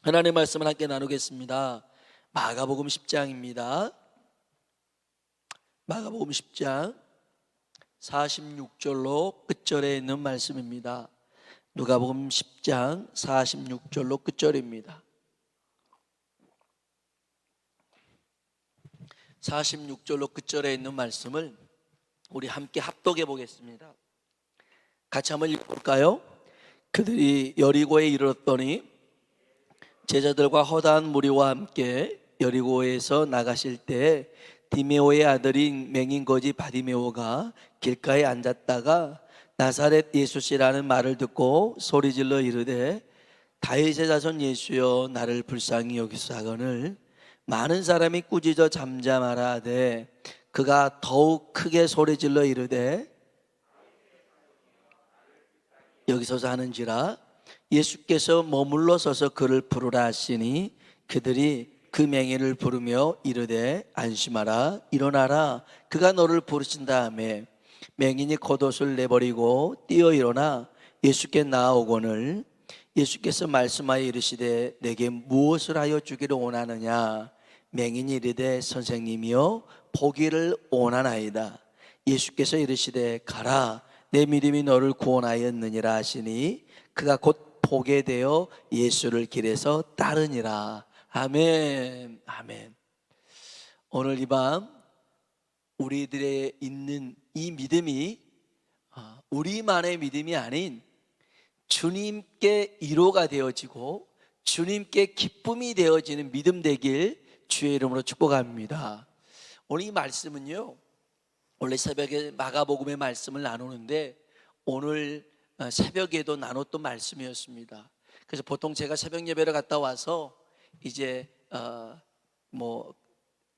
하나님의 말씀을 함께 나누겠습니다. 마가복음 10장입니다. 마가복음 10장 46절로 끝절에 있는 말씀입니다. 누가복음 10장 46절로 끝절입니다. 46절로 끝절에 있는 말씀을 우리 함께 합독해 보겠습니다. 같이 한번 읽어볼까요? 그들이 여리고에 이르렀더니 제자들과 허다한 무리와 함께 여리고에서 나가실 때 디메오의 아들인 맹인거지 바디메오가 길가에 앉았다가 나사렛 예수시라는 말을 듣고 소리질러 이르되 다윗의 자손 예수여 나를 불쌍히 여기소서하거늘 많은 사람이 꾸짖어 잠잠하라 하되 그가 더욱 크게 소리질러 이르되 여기서서 하는지라 예수께서 머물러 서서 그를 부르라 하시니 그들이 그 맹인을 부르며 이르되 안심하라 일어나라 그가 너를 부르신다 하매 맹인이 겉옷을 내버리고 뛰어 일어나 예수께 나아오거늘 예수께서 말씀하여 이르시되 내게 무엇을 하여 주기를 원하느냐 맹인이 이르되 선생님이여 보기를 원하나이다 예수께서 이르시되 가라 내 믿음이 너를 구원하였느니라 하시니 그가 곧 보게 되어 예수를 길에서 따르니라. 아멘. 아멘. 오늘 이 밤 우리들의 있는 이 믿음이 우리만의 믿음이 아닌 주님께 위로가 되어지고 주님께 기쁨이 되어지는 믿음 되길 주의 이름으로 축복합니다. 오늘 이 말씀은요, 원래 새벽에 마가복음의 말씀을 나누는데 오늘 새벽에도 나눴던 말씀이었습니다. 그래서 보통 제가 새벽 예배를 갔다 와서 이제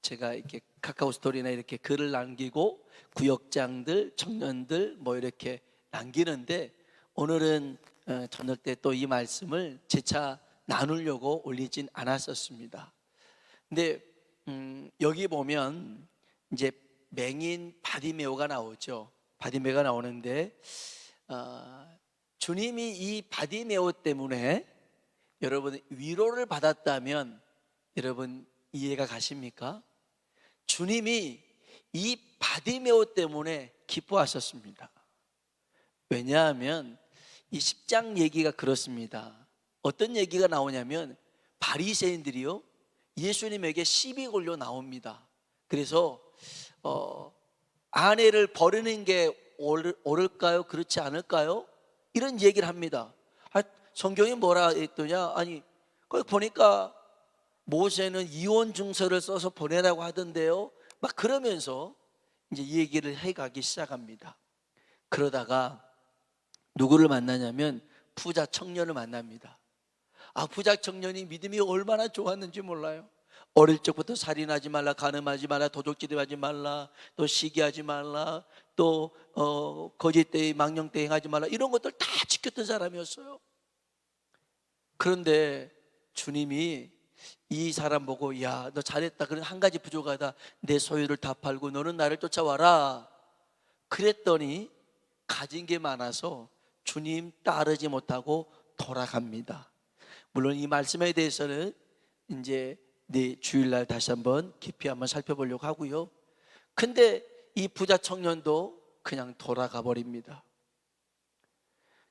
제가 이렇게 카카오 스토리나 이렇게 글을 남기고 구역장들, 청년들 이렇게 남기는데 오늘은 저녁 때 또 이 말씀을 재차 나누려고 올리진 않았었습니다. 근데 여기 보면 이제 맹인 바디메오가 나오죠. 바디메오가 나오는데 주님이 이 바디메오 때문에 여러분 위로를 받았다면 여러분 이해가 가십니까? 주님이 이 바디메오 때문에 기뻐하셨습니다. 왜냐하면 이 10장 얘기가 그렇습니다. 어떤 얘기가 나오냐면 바리새인들이요 예수님에게 시비 걸려 나옵니다. 그래서 아내를 버리는 게 옳을까요? 그렇지 않을까요? 이런 얘기를 합니다. 성경이 뭐라 했더냐? 아니 거기 보니까 모세는 이혼 증서를 써서 보내라고 하던데요. 막 그러면서 이제 이 얘기를 해가기 시작합니다. 그러다가 누구를 만나냐면 부자 청년을 만납니다. 부자 청년이 믿음이 얼마나 좋았는지 몰라요. 어릴 적부터 살인하지 말라, 간음하지 말라, 도적질하지 말라, 또 시기하지 말라, 또 거짓되이 망령되이 행하지 말라 이런 것들 다 지켰던 사람이었어요. 그런데 주님이 이 사람 보고 야, 너 잘했다. 그런 한 가지 부족하다. 내 소유를 다 팔고 너는 나를 쫓아와라. 그랬더니 가진 게 많아서 주님 따르지 못하고 돌아갑니다. 물론 이 말씀에 대해서는 이제 주일날 다시 한번 깊이 한번 살펴보려고 하고요. 근데 이 부자 청년도 그냥 돌아가 버립니다.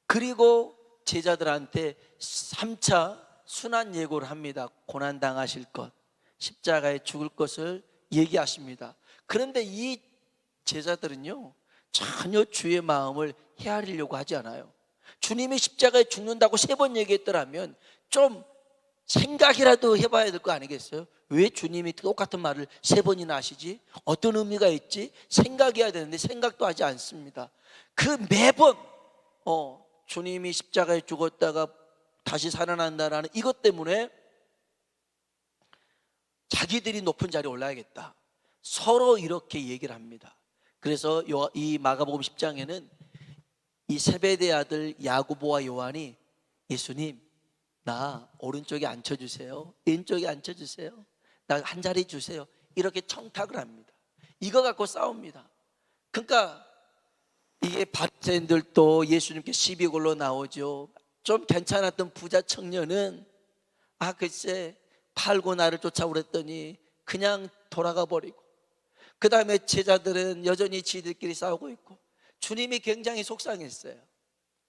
그리고 제자들한테 3차 순환 예고를 합니다. 고난당하실 것, 십자가에 죽을 것을 얘기하십니다. 그런데 이 제자들은요 전혀 주의 마음을 헤아리려고 하지 않아요. 주님이 십자가에 죽는다고 3번 얘기했더라면 좀 생각이라도 해봐야 될 거 아니겠어요? 왜 주님이 똑같은 말을 3번이나 하시지? 어떤 의미가 있지? 생각해야 되는데 생각도 하지 않습니다. 그 매번 주님이 십자가에 죽었다가 다시 살아난다라는 이것 때문에 자기들이 높은 자리에 올라야겠다. 서로 이렇게 얘기를 합니다. 그래서 이 마가복음 10장에는 이 세베대 아들 야고보와 요한이 예수님 나 오른쪽에 앉혀주세요, 왼쪽에 앉혀주세요, 나 한 자리 주세요 이렇게 청탁을 합니다. 이거 갖고 싸웁니다. 그러니까 이게 바리새인들도 예수님께 시비 걸러 나오죠. 좀 괜찮았던 부자 청년은 글쎄 팔고 나를 쫓아오랬더니 그냥 돌아가 버리고, 그 다음에 제자들은 여전히 지들끼리 싸우고 있고 주님이 굉장히 속상했어요.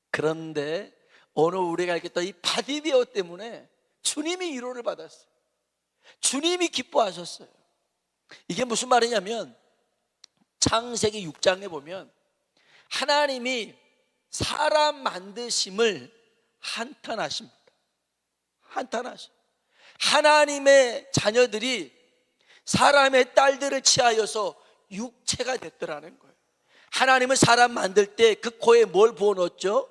그런데 오늘 우리가 알겠던 이 바디메오 때문에 주님이 위로를 받았어요. 주님이 기뻐하셨어요. 이게 무슨 말이냐면 창세기 6장에 보면 하나님이 사람 만드심을 한탄하십니다. 한탄하십니다. 하나님의 자녀들이 사람의 딸들을 취하여서 육체가 됐더라는 거예요. 하나님은 사람 만들 때 그 코에 뭘 부어넣었죠?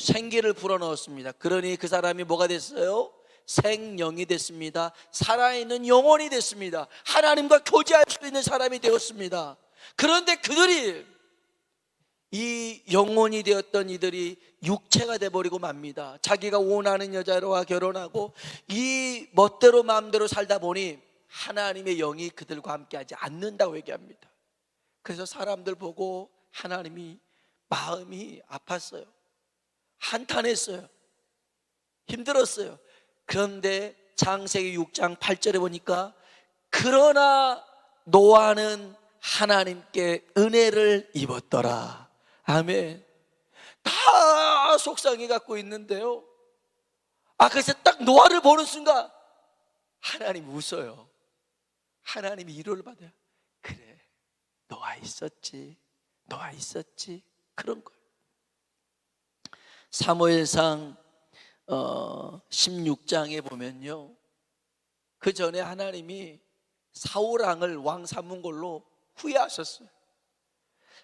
생기를 불어넣었습니다. 그러니 그 사람이 뭐가 됐어요? 생명이 됐습니다. 살아있는 영혼이 됐습니다. 하나님과 교제할 수 있는 사람이 되었습니다. 그런데 그들이, 이 영혼이 되었던 이들이 육체가 돼버리고 맙니다. 자기가 원하는 여자와 결혼하고 이 멋대로 마음대로 살다 보니 하나님의 영이 그들과 함께하지 않는다고 얘기합니다. 그래서 사람들 보고 하나님이 마음이 아팠어요. 한탄했어요. 힘들었어요. 그런데 창세기 6장 8절에 보니까 그러나 노아는 하나님께 은혜를 입었더라. 아멘. 다 속상해 갖고 있는데요, 그래서 딱 노아를 보는 순간 하나님 웃어요. 하나님이 위로를 받아요. 그래, 노아 있었지, 노아 있었지. 그런 거예요. 사무엘상 16장에 보면요, 그 전에 하나님이 사울왕을 왕 삼은 걸로 후회하셨어요.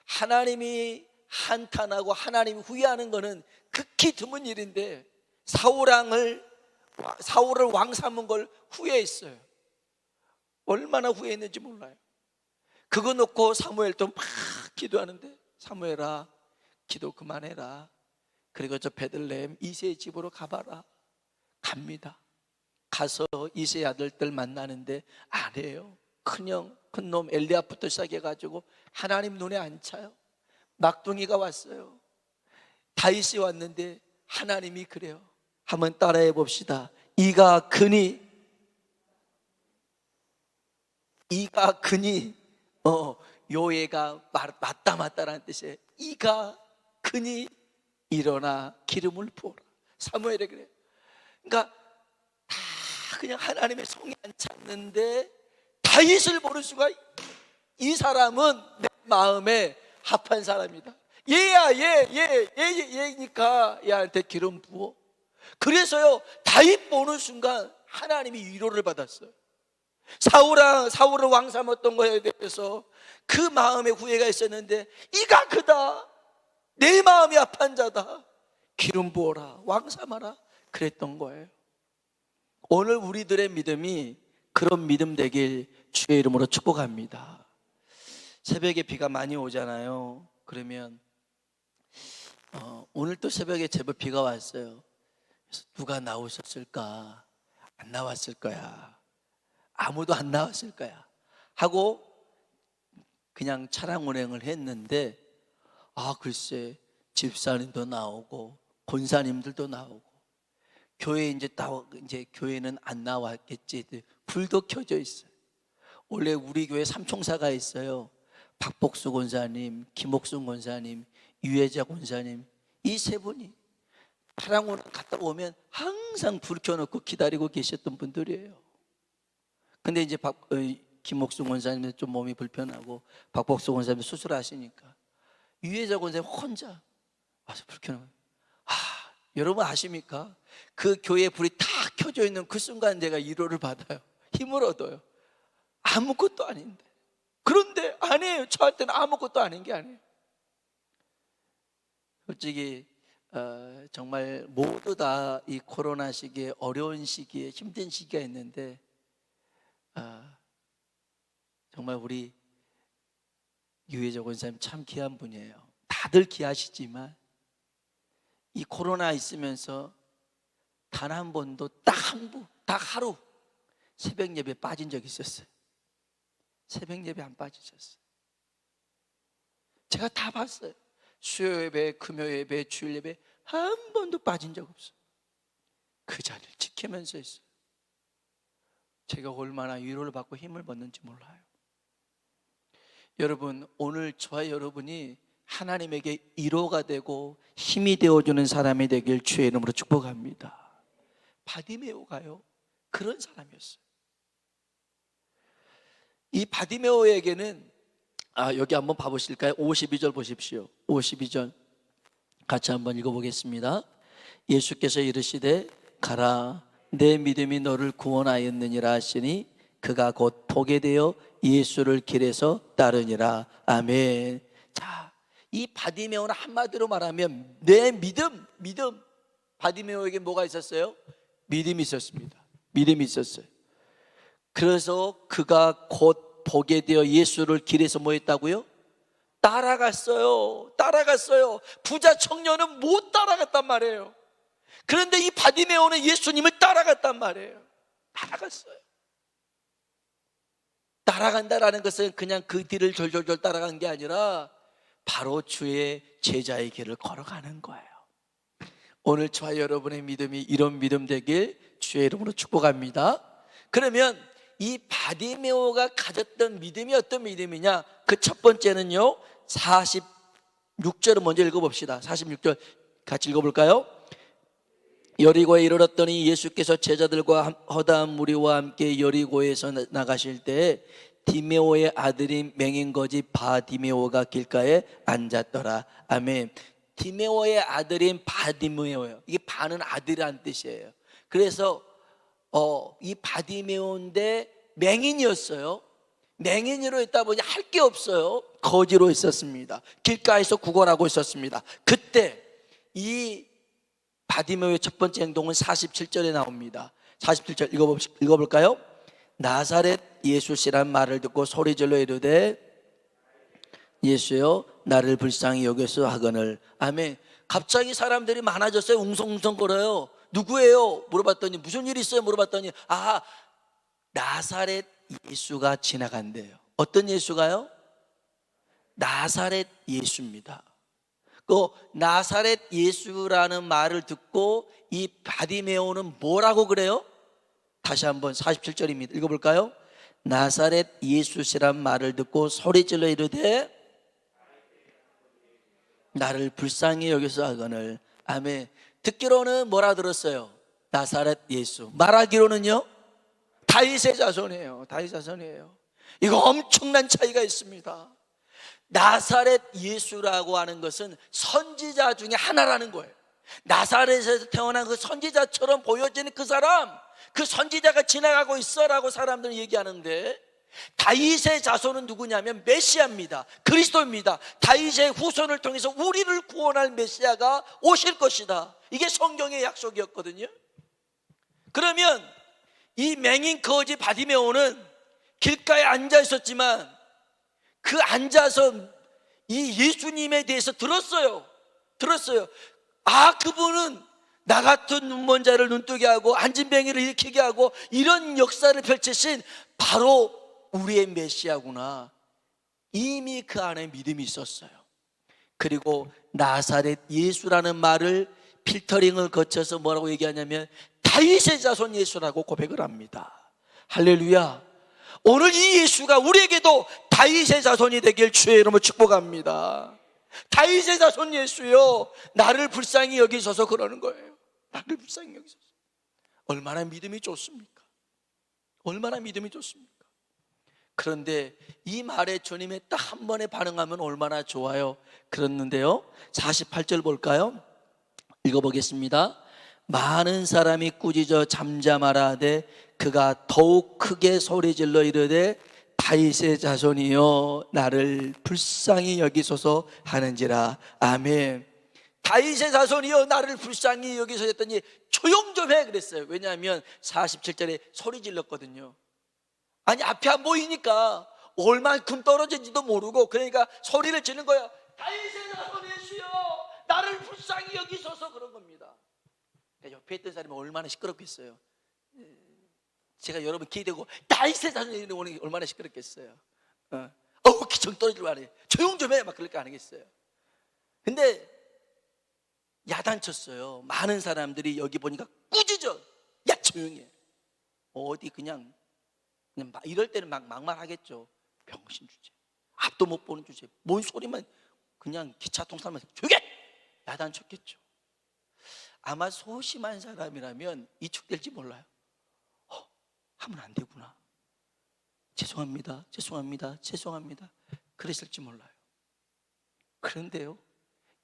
하나님이 한탄하고 하나님이 후회하는 것은 극히 드문 일인데 사울을 왕 삼은 걸 후회했어요. 얼마나 후회했는지 몰라요. 그거 놓고 사무엘도 막 기도하는데, 사무엘아 기도 그만해라. 그리고 저 베들레헴 이새의 집으로 가봐라. 갑니다. 가서 이새의 아들들 만나는데 안 해요. 큰놈 엘리압부터 시작해가지고 하나님 눈에 안 차요. 막둥이가 왔어요. 다윗이 왔는데 하나님이 그래요. 한번 따라해 봅시다. 이가 그니 요예가 맞다 맞다라는 뜻이에요. 이가 그니 일어나 기름을 부어라. 사무엘에 그래요. 그러니까 다 그냥 하나님의 성이 안 찼는데 다윗을 보는 순간 이 사람은 내 마음에 합한 사람이다. 얘니까 얘한테 기름 부어. 그래서요, 다윗 보는 순간 하나님이 위로를 받았어요. 사울을 왕 삼았던 거에 대해서 그 마음에 후회가 있었는데 이가 그다, 내 마음이 합한 자다, 기름 부어라, 왕 삼아라, 그랬던 거예요. 오늘 우리들의 믿음이 그런 믿음 되길 주의 이름으로 축복합니다. 새벽에 비가 많이 오잖아요. 그러면 오늘 또 새벽에 제법 비가 왔어요. 그래서 누가 나오셨을까? 안 나왔을 거야. 아무도 안 나왔을 거야 하고 그냥 차량 운행을 했는데, 글쎄 집사님도 나오고 권사님들도 나오고, 교회 이제 교회는 안 나왔겠지. 불도 켜져 있어요. 원래 우리 교회 삼총사가 있어요. 박복수 권사님, 김옥순 권사님, 유혜자 권사님, 이 세 분이 차량 운행 갔다 오면 항상 불 켜놓고 기다리고 계셨던 분들이에요. 근데 이제 김옥순 권사님은 좀 몸이 불편하고 박복수 권사님은 수술하시니까 유혜자 권사님 혼자 와서 불 켜놓으면, 여러분 아십니까? 그 교회 불이 다 켜져 있는 그 순간 내가 위로를 받아요. 힘을 얻어요. 아무것도 아닌데. 그런데 아니에요. 저한테는 아무것도 아닌 게 아니에요. 솔직히 정말 모두 다 이 코로나 시기에, 어려운 시기에, 힘든 시기가 있는데 정말 우리 유혜자 권사님 참 귀한 분이에요. 다들 귀하시지만 이 코로나 있으면서 단 한 번도 딱 하루 새벽 예배 빠진 적이 있었어요. 새벽 예배 안 빠지셨어요. 제가 다 봤어요. 수요 예배, 금요 예배, 주일 예배 한 번도 빠진 적 없어요. 그 자리를 지키고 시키면서 했어요. 제가 얼마나 위로를 받고 힘을 받는지 몰라요. 여러분, 오늘 저와 여러분이 하나님에게 위로가 되고 힘이 되어주는 사람이 되길 주의 이름으로 축복합니다. 바디메오가요, 그런 사람이었어요. 이 바디메오에게는 여기 한번 봐보실까요? 52절 보십시오. 52절 같이 한번 읽어보겠습니다. 예수께서 이르시되 가라, 내 믿음이 너를 구원하였느니라 하시니 그가 곧 보게 되어 예수를 길에서 따르니라. 아멘. 자, 이 바디메오는 한마디로 말하면 내 믿음. 바디메오에게 뭐가 있었어요? 믿음이 있었습니다. 믿음이 있었어요. 그래서 그가 곧 보게 되어 예수를 길에서 뭐 했다고요? 따라갔어요. 부자 청년은 못 따라갔단 말이에요. 그런데 이 바디메오는 예수님을 따라갔단 말이에요. 따라간다라는 것은 그냥 그 뒤를 졸졸졸 따라간 게 아니라 바로 주의 제자의 길을 걸어가는 거예요. 오늘 저와 여러분의 믿음이 이런 믿음 되길 주의 이름으로 축복합니다. 그러면 이 바디메오가 가졌던 믿음이 어떤 믿음이냐? 그 첫 번째는요, 46절을 먼저 읽어봅시다. 46절 같이 읽어볼까요? 여리고에 이르렀더니 예수께서 제자들과 허다한 무리와 함께 여리고에서 나가실 때 디메오의 아들인 맹인거지 바디메오가 길가에 앉았더라. 아멘. 디메오의 아들인 바디메오예요. 이게 바는 아들이라는 뜻이에요. 그래서 이 바디메오인데 맹인이었어요. 맹인으로 있다 보니 할 게 없어요. 거지로 있었습니다. 길가에서 구걸하고 있었습니다. 그때 이 바디메오의 첫 번째 행동은 47절에 나옵니다. 47절 읽어볼까요? 나사렛 예수시란 말을 듣고 소리질러 이르되 예수여 나를 불쌍히 여겨서 하거늘. 아멘. 갑자기 사람들이 많아졌어요. 웅성웅성거려요. 누구예요? 물어봤더니 무슨 일이 있어요? 물어봤더니 나사렛 예수가 지나간대요. 어떤 예수가요? 나사렛 예수입니다. 그 나사렛 예수라는 말을 듣고 이 바디메오는 뭐라고 그래요? 다시 한번 47절입니다. 읽어볼까요? 나사렛 예수시란 말을 듣고 소리질러 이르되 나를 불쌍히 여기서 하거늘. 아멘. 듣기로는 뭐라 들었어요? 나사렛 예수. 말하기로는요, 다윗의 자손이에요. 이거 엄청난 차이가 있습니다. 나사렛 예수라고 하는 것은 선지자 중에 하나라는 거예요. 나사렛에서 태어난 그 선지자처럼 보여지는 그 사람, 그 선지자가 지나가고 있어라고 사람들은 얘기하는데, 다윗의 자손은 누구냐면 메시아입니다. 그리스도입니다. 다윗의 후손을 통해서 우리를 구원할 메시아가 오실 것이다. 이게 성경의 약속이었거든요. 그러면 이 맹인 거지 바디메오는 길가에 앉아 있었지만 그 앉아서 이 예수님에 대해서 들었어요. 그분은 나 같은 눈먼 자를 눈뜨게 하고 안진뱅이를 일으키게 하고 이런 역사를 펼치신 바로 우리의 메시아구나. 이미 그 안에 믿음이 있었어요. 그리고 나사렛 예수라는 말을 필터링을 거쳐서 뭐라고 얘기하냐면 다윗의 자손 예수라고 고백을 합니다. 할렐루야. 오늘 이 예수가 우리에게도 다윗의 자손이 되길 주의 이름으로 축복합니다. 다윗의 자손 예수요, 나를 불쌍히 여기셔서 그러는 거예요. 나를 불쌍히 여기셔서. 얼마나 믿음이 좋습니까? 그런데 이 말에 주님이 딱 한 번에 반응하면 얼마나 좋아요. 그랬는데요, 48절 볼까요? 읽어보겠습니다. 많은 사람이 꾸짖어 잠잠하라 하되 그가 더욱 크게 소리질러 이르되 다윗의 자손이여 나를 불쌍히 여기소서 하는지라. 아멘. 다윗의 자손이여 나를 불쌍히 여기소서 했더니 조용 좀 해 그랬어요. 왜냐하면 47절에 소리 질렀거든요. 아니 앞이 안 보이니까 얼만큼 떨어진지도 모르고, 그러니까 소리를 지르는 거야. 다윗의 자손 예수여 나를 불쌍히 여기소서, 그런 겁니다. 옆에 있던 사람이 얼마나 시끄럽겠어요. 제가 여러분 기대고 다윗의 자손이 오는 게 얼마나 시끄럽겠어요. 기정 떨어질 만해. 조용 좀 해 막 그럴 거 아니겠어요. 근데 야단쳤어요. 많은 사람들이 여기 보니까 꾸짖어. 야 조용히 해. 어디 그냥 이럴 때는 막 막말하겠죠. 병신 주제, 앞도 못 보는 주제, 뭔 소리만, 그냥 기차 통살만 조용히 해! 야단쳤겠죠. 아마 소심한 사람이라면 이축될지 몰라요. 하면 안 되구나, 죄송합니다, 죄송합니다, 죄송합니다, 그랬을지 몰라요. 그런데요,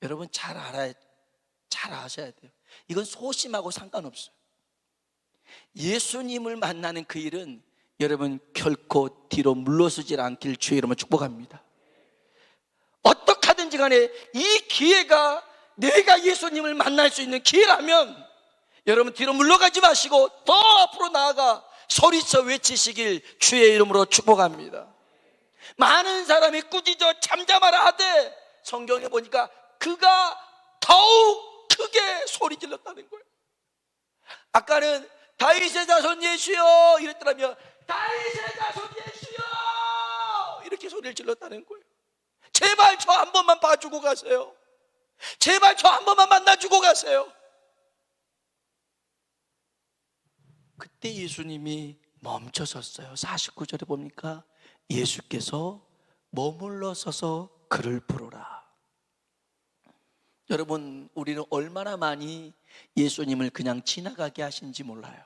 여러분 잘 아셔야 돼요. 이건 소심하고 상관없어요. 예수님을 만나는 그 일은 여러분 결코 뒤로 물러서질 않길 주의 이름으로 축복합니다. 어떻게 하든지 간에 이 기회가 내가 예수님을 만날 수 있는 기회라면 여러분 뒤로 물러가지 마시고 더 앞으로 나아가 소리쳐 외치시길 주의 이름으로 축복합니다. 많은 사람이 꾸짖어 잠잠하라 하되 성경에 보니까 그가 더욱 크게 소리 질렀다는 거예요. 아까는 다윗의 자손 예수여 이랬더라면 다윗의 자손 예수여 이렇게 소리를 질렀다는 거예요. 제발 저 한 번만 봐주고 가세요. 제발 저 한 번만 만나주고 가세요. 그때 예수님이 멈춰섰어요. 49절에 보니까 예수께서 머물러 서서 그를 부르라. 여러분, 우리는 얼마나 많이 예수님을 그냥 지나가게 하신지 몰라요.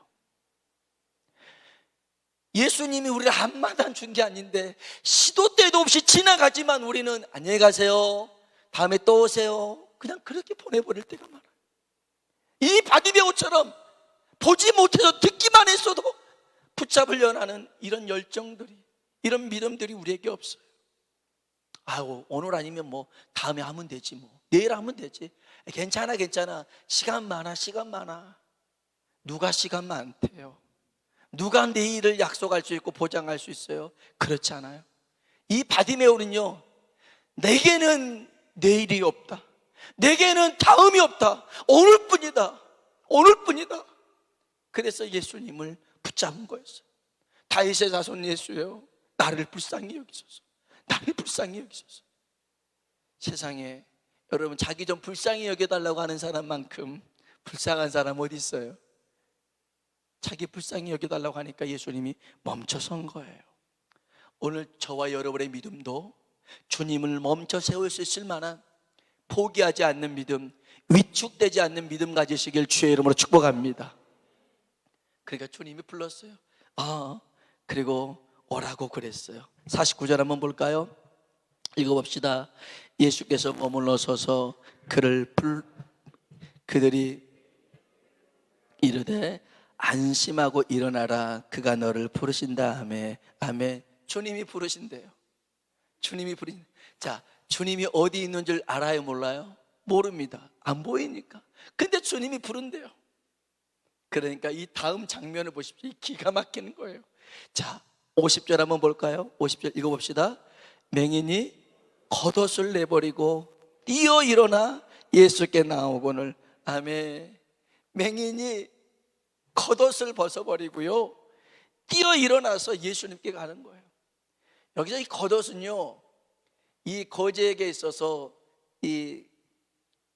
예수님이 우리를 한마디 준 게 아닌데 시도 때도 없이 지나가지만 우리는 안녕히 가세요, 다음에 또 오세요, 그냥 그렇게 보내버릴 때가 많아요. 이 바디메오처럼 보지 못해서 듣기만 했어도 붙잡으려 하는 이런 열정들이, 이런 믿음들이 우리에게 없어요. 아유, 오늘 아니면 뭐 다음에 하면 되지, 뭐 내일 하면 되지, 괜찮아 괜찮아, 시간 많아 시간 많아. 누가 시간 많대요? 누가 내일을 약속할 수 있고 보장할 수 있어요? 그렇지 않아요. 이 바디메오는요, 내게는 내일이 없다, 내게는 다음이 없다, 오늘뿐이다, 오늘뿐이다. 그래서 예수님을 붙잡은 거였어요. 다윗의 자손 예수여 나를 불쌍히 여기소서, 나를 불쌍히 여기소서. 세상에 여러분 자기 좀 불쌍히 여겨달라고 하는 사람만큼 불쌍한 사람 어디 있어요? 자기 불쌍히 여겨달라고 하니까 예수님이 멈춰선 거예요. 오늘 저와 여러분의 믿음도 주님을 멈춰 세울 수 있을 만한 포기하지 않는 믿음, 위축되지 않는 믿음 가지시길 주의 이름으로 축복합니다. 그러니까 주님이 불렀어요. 그리고 오라고 그랬어요. 49절 한번 볼까요? 읽어봅시다. 예수께서 머물러 서서 그들이 이르되 안심하고 일어나라, 그가 너를 부르신다 하매. 아멘. 주님이 부르신대요. 주님이 부르신. 자, 주님이 어디 있는 줄 알아요, 몰라요? 모릅니다. 안 보이니까. 근데 주님이 부른대요. 그러니까 이 다음 장면을 보십시오. 기가 막히는 거예요. 자, 50절 한번 볼까요? 50절 읽어봅시다. 맹인이 겉옷을 내버리고 뛰어 일어나 예수께 나오거늘. 아멘. 맹인이 겉옷을 벗어버리고요, 뛰어 일어나서 예수님께 가는 거예요. 여기서 이 겉옷은요, 이 거지에게 있어서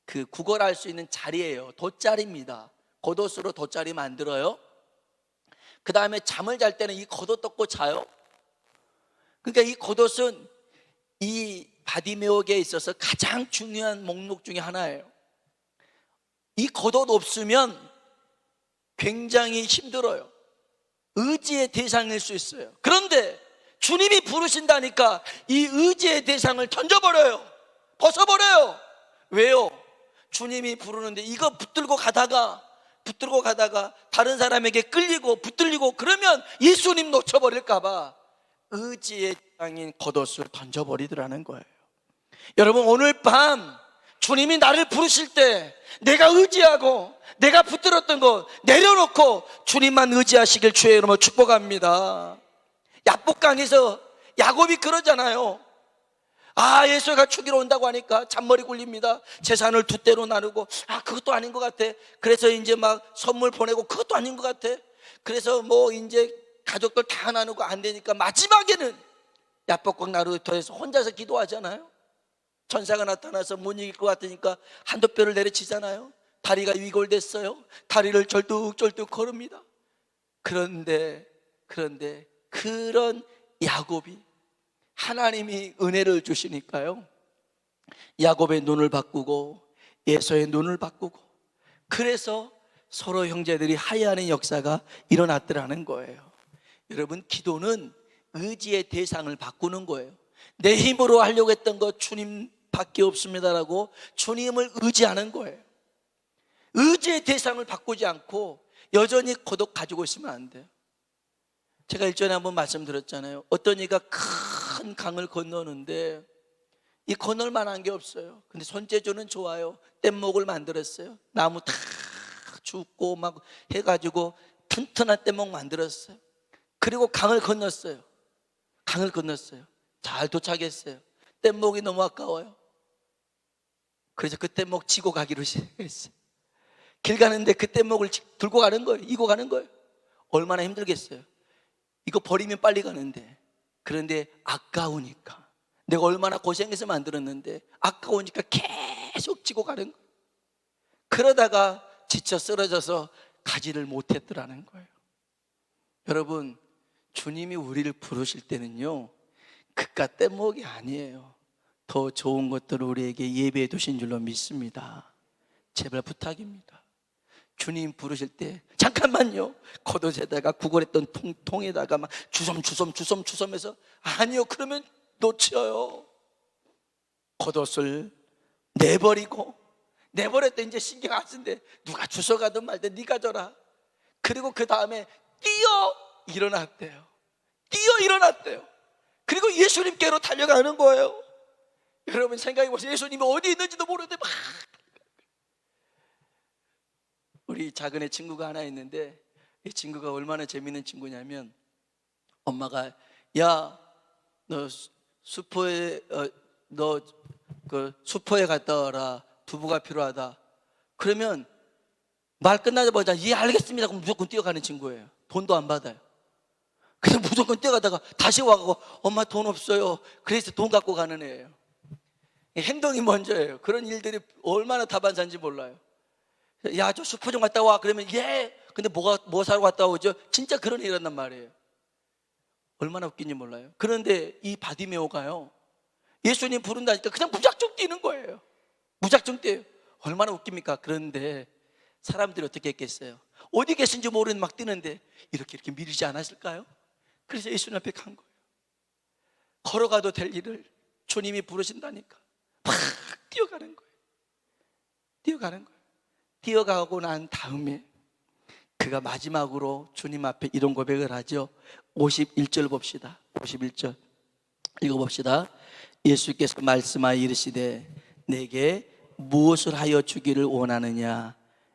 그 구걸할 수 있는 자리예요. 돗자리입니다. 겉옷으로 돗자리 만들어요. 그 다음에 잠을 잘 때는 이 겉옷 덮고 자요. 그러니까 이 겉옷은 이 바디메오에게 있어서 가장 중요한 목록 중에 하나예요. 이 겉옷 없으면 굉장히 힘들어요. 의지의 대상일 수 있어요. 그런데 주님이 부르신다니까 이 의지의 대상을 던져버려요. 벗어버려요. 왜요? 주님이 부르는데 이거 붙들고 가다가 다른 사람에게 끌리고 붙들리고 그러면 예수님 놓쳐버릴까봐 의지의 대상인 겉옷을 던져버리더라는 거예요. 여러분, 오늘 밤 주님이 나를 부르실 때 내가 의지하고 내가 붙들었던 거 내려놓고 주님만 의지하시길 주의 이름으로 축복합니다. 야복강에서 야곱이 그러잖아요. 예수가 죽이러 온다고 하니까 잔머리 굴립니다. 재산을 두 대로 나누고 그것도 아닌 것 같아. 그래서 이제 막 선물 보내고 그것도 아닌 것 같아. 그래서 뭐 이제 가족들 다 나누고 안 되니까 마지막에는 야복강 나루터에서 혼자서 기도하잖아요. 천사가 나타나서 못 이길 것 같으니까 한두 뼈를 내려치잖아요. 다리가 위골됐어요. 다리를 절뚝절뚝 걸읍니다. 그런데 그런 야곱이 하나님이 은혜를 주시니까요, 야곱의 눈을 바꾸고 에서의 눈을 바꾸고, 그래서 서로 형제들이 화해하는 역사가 일어났더라는 거예요. 여러분, 기도는 의지의 대상을 바꾸는 거예요. 내 힘으로 하려고 했던 거 주님밖에 없습니다라고 주님을 의지하는 거예요. 의지의 대상을 바꾸지 않고 여전히 고독 가지고 있으면 안 돼요. 제가 일전에 한번 말씀드렸잖아요. 어떤 이가 큰 강을 건너는데 이 건널 만한 게 없어요. 근데 손재주는 좋아요. 뗏목을 만들었어요. 나무 다 줍고 막 해가지고 튼튼한 뗏목 만들었어요. 그리고 강을 건넜어요. 잘 도착했어요. 뗏목이 너무 아까워요. 그래서 그 뗏목 지고 가기로 했어요. 길 가는데 그 뗏목을 들고 가는 거예요. 이고 가는 거예요. 얼마나 힘들겠어요. 이거 버리면 빨리 가는데. 그런데 아까우니까, 내가 얼마나 고생해서 만들었는데 아까우니까 계속 지고 가는 거예요. 그러다가 지쳐 쓰러져서 가지를 못했더라는 거예요. 여러분, 주님이 우리를 부르실 때는요, 그깟 뗏목이 아니에요. 더 좋은 것들을 우리에게 예배해 두신 줄로 믿습니다. 제발 부탁입니다. 주님 부르실 때 잠깐만요, 겉옷에다가 구걸했던 통에다가 막 주섬해서, 아니요, 그러면 놓쳐요. 겉옷을 내버렸다 이제 신경 안 쓴대. 누가 주워가든 말든 네가 줘라. 그리고 그 다음에 일어났대요. 그리고 예수님께로 달려가는 거예요. 여러분 생각해보세요. 예수님이 어디 있는지도 모르는데 막. 우리 작은 애 친구가 하나 있는데, 이 친구가 얼마나 재밌는 친구냐면, 엄마가 야, 너 수포에 수포에 갔다 와라. 두부가 필요하다. 그러면 말 끝나자마자 예 알겠습니다. 그럼 무조건 뛰어가는 친구예요. 돈도 안 받아요. 그냥 무조건 뛰어가다가 다시 와가고 엄마 돈 없어요. 그래서 돈 갖고 가는 애예요. 행동이 먼저예요. 그런 일들이 얼마나 다반사인지 몰라요. 야, 저 슈퍼 좀 갔다 와. 그러면 예. 근데 뭐 사러 갔다 오죠? 진짜 그런 일 이란단 말이에요. 얼마나 웃긴지 몰라요. 그런데 이 바디메오가요, 예수님 부른다니까 그냥 무작정 뛰는 거예요. 무작정 뛰어요. 얼마나 웃깁니까? 그런데 사람들이 어떻게 했겠어요? 어디 계신지 모르는 막 뛰는데 이렇게 밀리지 않았을까요? 그래서 예수님 앞에 간 거예요. 걸어가도 될 일을 주님이 부르신다니까 막 뛰어가는 거예요. 뛰어가고 난 다음에 그가 마지막으로 주님 앞에 이런 고백을 하죠. 51절 봅시다. 51절 읽어봅시다. 예수께서 말씀하여 이르시되 내게 무엇을 하여 주기를 원하느냐?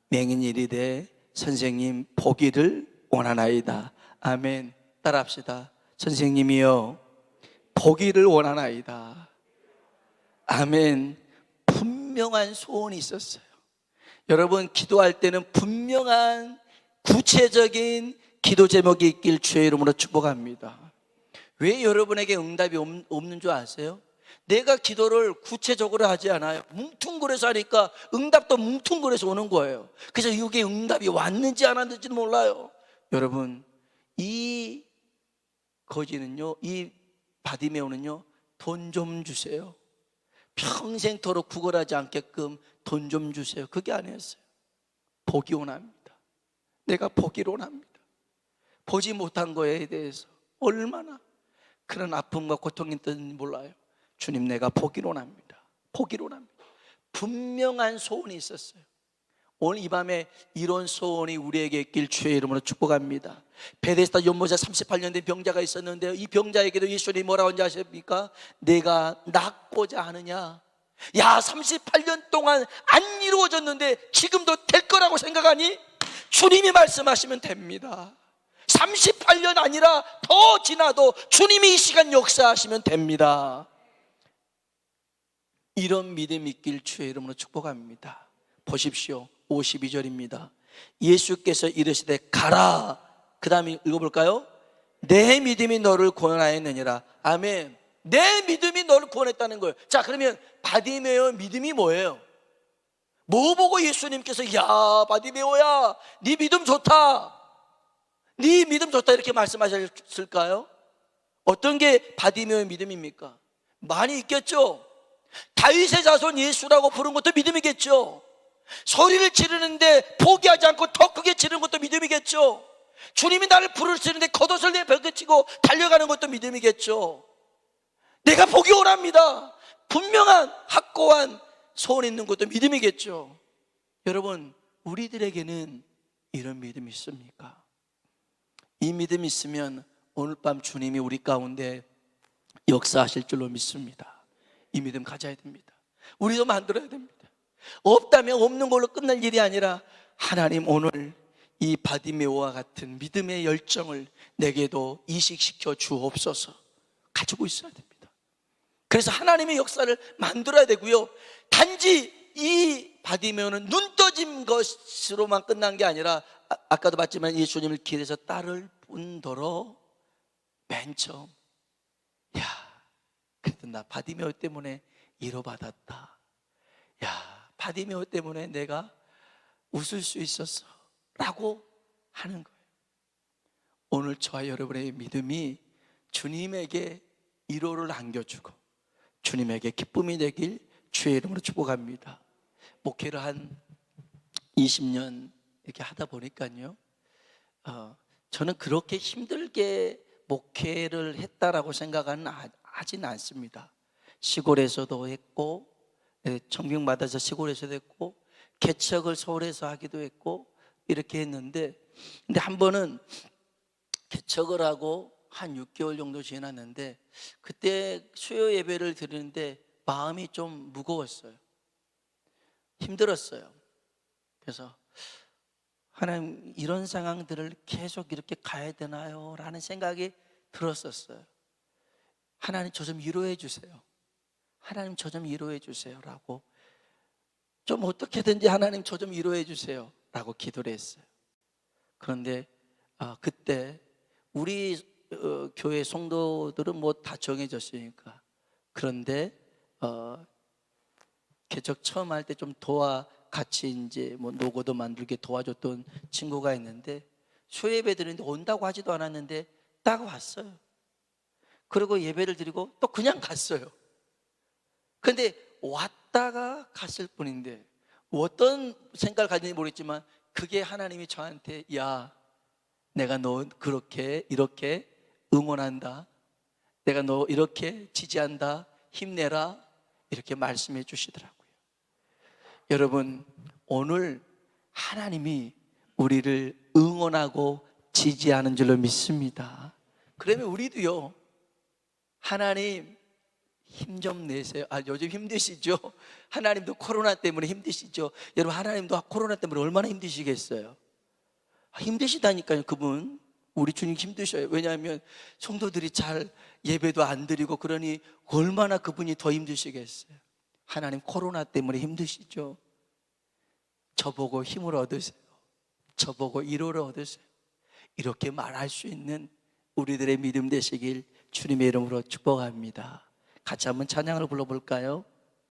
맹인이 이르되 선생님 보기를 원하나이다. 아멘. 따라합시다. 선생님이여 보기를 원하나이다. 아멘. 분명한 소원이 있었어요. 여러분, 기도할 때는 분명한 구체적인 기도 제목이 있길 주의 이름으로 축복합니다. 왜 여러분에게 응답이 없는 줄 아세요? 내가 기도를 구체적으로 하지 않아요. 뭉퉁거려서 하니까 응답도 뭉퉁거려서 오는 거예요. 그래서 이게 응답이 왔는지 안 왔는지는 몰라요. 여러분, 이 거지는요, 이 바디메오는요, 돈 좀 주세요. 평생토록 구걸하지 않게끔 돈 좀 주세요. 그게 아니었어요. 보기 원합니다. 내가 보기를 원합니다. 보지 못한 거에 대해서 얼마나 그런 아픔과 고통이 있는지 몰라요. 주님, 내가 보기를 원합니다. 분명한 소원이 있었어요. 오늘 이 밤에 이런 소원이 우리에게 있길 주의 이름으로 축복합니다. 베데스다 연못에 38년 된 병자가 있었는데요, 이 병자에게도 예수님이 뭐라고 하는지 아십니까? 내가 낫고자 하느냐? 야, 38년 동안 안 이루어졌는데 지금도 될 거라고 생각하니? 주님이 말씀하시면 됩니다. 38년 아니라 더 지나도 주님이 이 시간 역사하시면 됩니다. 이런 믿음이 있길 주의 이름으로 축복합니다. 보십시오. 52절입니다. 예수께서 이르시되 가라. 그 다음에 읽어볼까요? 내 믿음이 너를 구원하였느니라. 아멘. 내 믿음이 너를 구원했다는 거예요. 자, 그러면 바디메오의 믿음이 뭐예요? 뭐 보고 예수님께서 야, 바디메오야, 네 믿음 좋다, 네 믿음 좋다 이렇게 말씀하셨을까요? 어떤 게 바디메오의 믿음입니까? 많이 있겠죠. 다윗의 자손 예수라고 부른 것도 믿음이겠죠. 소리를 지르는데 포기하지 않고 더 크게 지르는 것도 믿음이겠죠. 주님이 나를 부르시는데 겉옷을 내벗치고 달려가는 것도 믿음이겠죠. 내가 보기 원합니다. 분명한 확고한 소원 있는 것도 믿음이겠죠. 여러분, 우리들에게는 이런 믿음이 있습니까? 이 믿음이 있으면 오늘 밤 주님이 우리 가운데 역사하실 줄로 믿습니다. 이 믿음 가져야 됩니다. 우리도 만들어야 됩니다. 없다면 없는 걸로 끝날 일이 아니라 하나님 오늘 이 바디메오와 같은 믿음의 열정을 내게도 이식시켜 주옵소서 가지고 있어야 됩니다. 그래서 하나님의 역사를 만들어야 되고요. 단지 이 바디메오는 눈 떠진 것으로만 끝난 게 아니라 아까도 봤지만 예수님을 길에서 따를 뿐더러 맨 처음 그래도 나 바디메오 때문에 위로받았다. 바디메오 때문에 내가 웃을 수 있었어 라고 하는 거예요. 오늘 저와 여러분의 믿음이 주님에게 위로를 안겨주고 주님에게 기쁨이 되길 주의 이름으로 축복합니다. 목회를 한 20년 이렇게 하다 보니까요, 저는 그렇게 힘들게 목회를 했다라고 생각은 하진 않습니다. 시골에서도 했고, 청빙받아서 시골에서도 했고, 개척을 서울에서 하기도 했고 이렇게 했는데, 근데 한 번은 개척을 하고 한 6개월 정도 지났는데 그때 수요 예배를 드리는데 마음이 좀 무거웠어요. 힘들었어요. 그래서 하나님, 이런 상황들을 계속 이렇게 가야 되나요? 라는 생각이 들었었어요. 하나님, 저 좀 위로해 주세요. 하나님, 저 좀 위로해 주세요 라고, 좀 어떻게든지 하나님 저 좀 위로해 주세요 라고 기도를 했어요. 그런데 그때 우리 교회 성도들은 뭐 다 정해졌으니까, 그런데 개척 처음 할 때 좀 같이 이제 뭐 노고도 만들게 도와줬던 친구가 있는데, 수예배 드리는데 온다고 하지도 않았는데 딱 왔어요. 그리고 예배를 드리고 또 그냥 갔어요. 근데 왔다가 갔을 뿐인데 어떤 생각을 가지는지 모르겠지만 그게 하나님이 저한테 내가 너 그렇게 이렇게 응원한다, 내가 너 이렇게 지지한다, 힘내라, 이렇게 말씀해 주시더라고요. 여러분, 오늘 하나님이 우리를 응원하고 지지하는 줄로 믿습니다. 그러면 우리도요, 하나님 힘 좀 내세요. 요즘 힘드시죠? 하나님도 코로나 때문에 힘드시죠? 여러분, 하나님도 코로나 때문에 얼마나 힘드시겠어요? 힘드시다니까요. 그분, 우리 주님 힘드셔요. 왜냐하면 성도들이 잘 예배도 안 드리고 그러니 얼마나 그분이 더 힘드시겠어요. 하나님 코로나 때문에 힘드시죠? 저보고 힘을 얻으세요. 저보고 위로를 얻으세요. 이렇게 말할 수 있는 우리들의 믿음 되시길 주님의 이름으로 축복합니다. 같이 한번 찬양을 불러볼까요?